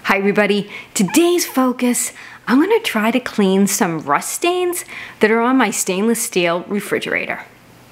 Hi everybody, today's focus, I'm going to try to clean some rust stains that are on my stainless steel refrigerator.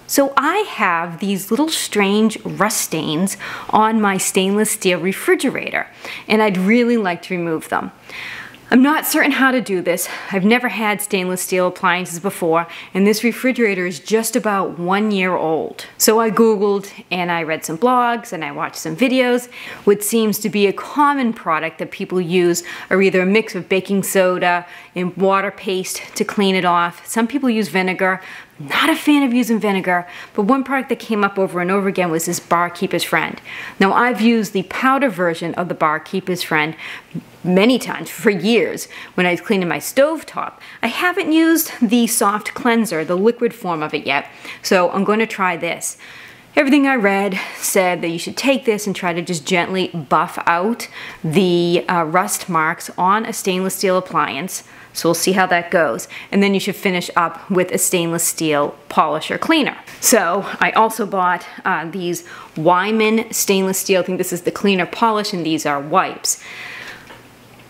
So I have these little strange rust stains on my stainless steel refrigerator and I'd really like to remove them. I'm not certain how to do this. I've never had stainless steel appliances before, and this refrigerator is just about 1 year old. So I Googled and I read some blogs and I watched some videos. What seems to be a common product that people use are either a mix of baking soda and water paste to clean it off. Some people use vinegar. Not a fan of using vinegar, but one product that came up over and over again was this Barkeeper's Friend. Now I've used the powder version of the Barkeeper's Friend many times for years when I was cleaning my stovetop. I haven't used the soft cleanser, the liquid form of it yet, so I'm going to try this. Everything I read said that you should take this and try to just gently buff out the rust marks on a stainless steel appliance. So we'll see how that goes. And then you should finish up with a stainless steel polisher cleaner. So I also bought these Weiman stainless steel. I think this is the cleaner polish and these are wipes.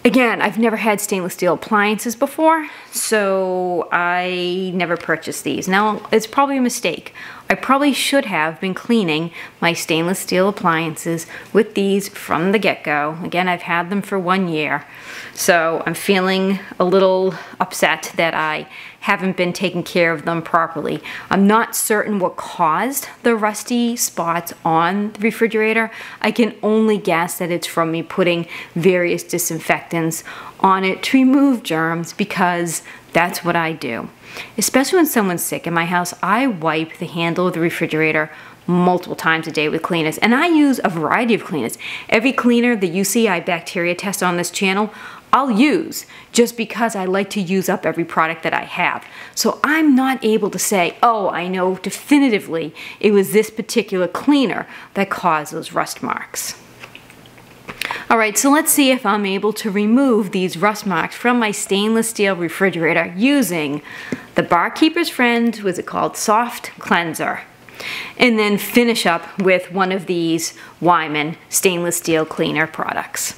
Again, I've never had stainless steel appliances before, so I never purchased these. Now, it's probably a mistake. I probably should have been cleaning my stainless steel appliances with these from the get-go. Again, I've had them for 1 year, so I'm feeling a little upset that I haven't been taking care of them properly. I'm not certain what caused the rusty spots on the refrigerator. I can only guess that it's from me putting various disinfectants on it to remove germs because that's what I do. Especially when someone's sick. In my house, I wipe the handle of the refrigerator multiple times a day with cleaners, and I use a variety of cleaners. Every cleaner that you see I bacteria test on this channel, I'll use just because I like to use up every product that I have. So I'm not able to say, oh, I know definitively it was this particular cleaner that caused those rust marks. Alright, so let's see if I'm able to remove these rust marks from my stainless steel refrigerator using the Barkeeper's Friend, what's it called, Soft Cleanser. And then finish up with one of these Weiman stainless steel cleaner products.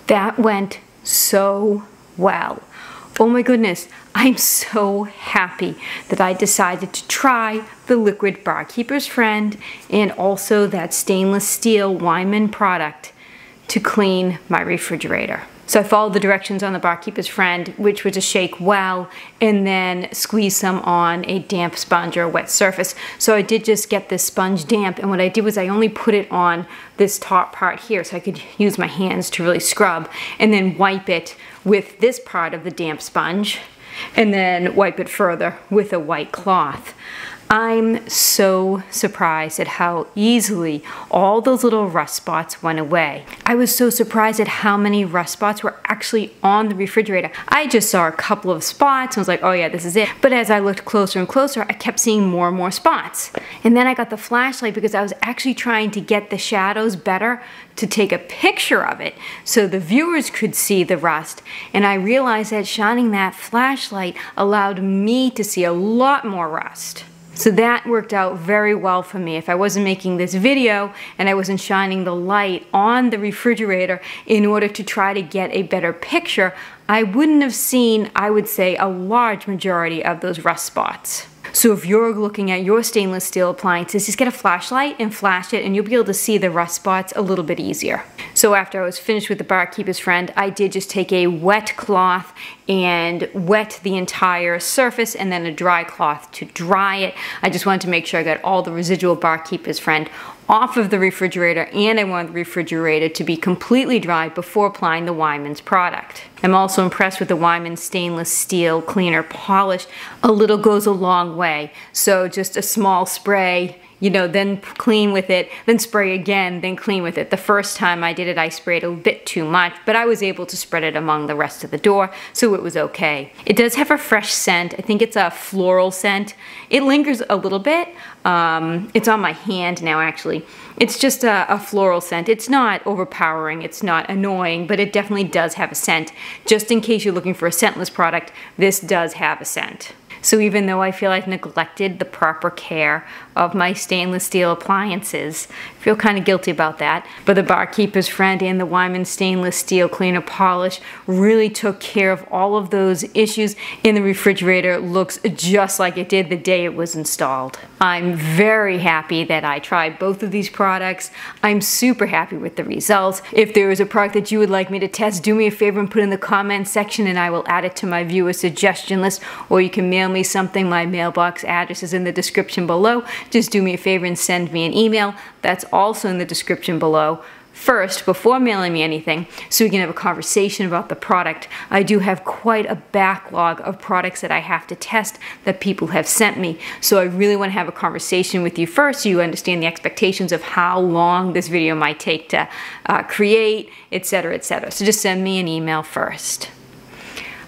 That went so well. Oh my goodness, I'm so happy that I decided to try the liquid barkeeper's friend and also that stainless steel Weiman product to clean my refrigerator. So I followed the directions on the barkeeper's friend, which was to shake well and then squeeze some on a damp sponge or a wet surface. So I did just get this sponge damp, and what I did was I only put it on this top part here so I could use my hands to really scrub, and then wipe it with this part of the damp sponge and then wipe it further with a white cloth. I'm so surprised at how easily all those little rust spots went away. I was so surprised at how many rust spots were actually on the refrigerator. I just saw a couple of spots and was like, oh yeah, this is it. But as I looked closer and closer, I kept seeing more and more spots. And then I got the flashlight because I was actually trying to get the shadows better to take a picture of it so the viewers could see the rust. And I realized that shining that flashlight allowed me to see a lot more rust. So that worked out very well for me. If I wasn't making this video and I wasn't shining the light on the refrigerator in order to try to get a better picture, I wouldn't have seen, I would say, a large majority of those rust spots. So if you're looking at your stainless steel appliances, just get a flashlight and flash it and you'll be able to see the rust spots a little bit easier. So after I was finished with the barkeeper's friend, I did just take a wet cloth and wet the entire surface and then a dry cloth to dry it. I just wanted to make sure I got all the residual barkeeper's friend off of the refrigerator, and I wanted the refrigerator to be completely dry before applying the Weiman's product. I'm also impressed with the Weiman stainless steel cleaner polish. A little goes a long way. So just a small spray, you know, then clean with it, then spray again, then clean with it. The first time I did it, I sprayed a bit too much, but I was able to spread it among the rest of the door, so it was okay. It does have a fresh scent. I think it's a floral scent. It lingers a little bit. It's on my hand now, actually. It's just a floral scent. It's not overpowering, it's not annoying, but it definitely does have a scent. Just in case you're looking for a scentless product, this does have a scent. So even though I feel I've neglected the proper care of my stainless steel appliances, I feel kind of guilty about that, but the barkeeper's friend and the Weiman stainless steel cleaner polish really took care of all of those issues, and the refrigerator looks just like it did the day it was installed. I'm very happy that I tried both of these products. I'm super happy with the results. If there is a product that you would like me to test, do me a favor and put it in the comments section and I will add it to my viewer suggestion list, or you can mail me something. My mailbox address is in the description below. Just do me a favor and send me an email. That's also in the description below. First, before mailing me anything, so we can have a conversation about the product, I do have quite a backlog of products that I have to test that people have sent me. So I really want to have a conversation with you first so you understand the expectations of how long this video might take to create, etc., etc. So just send me an email first.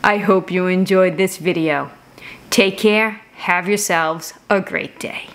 I hope you enjoyed this video. Take care. Have yourselves a great day.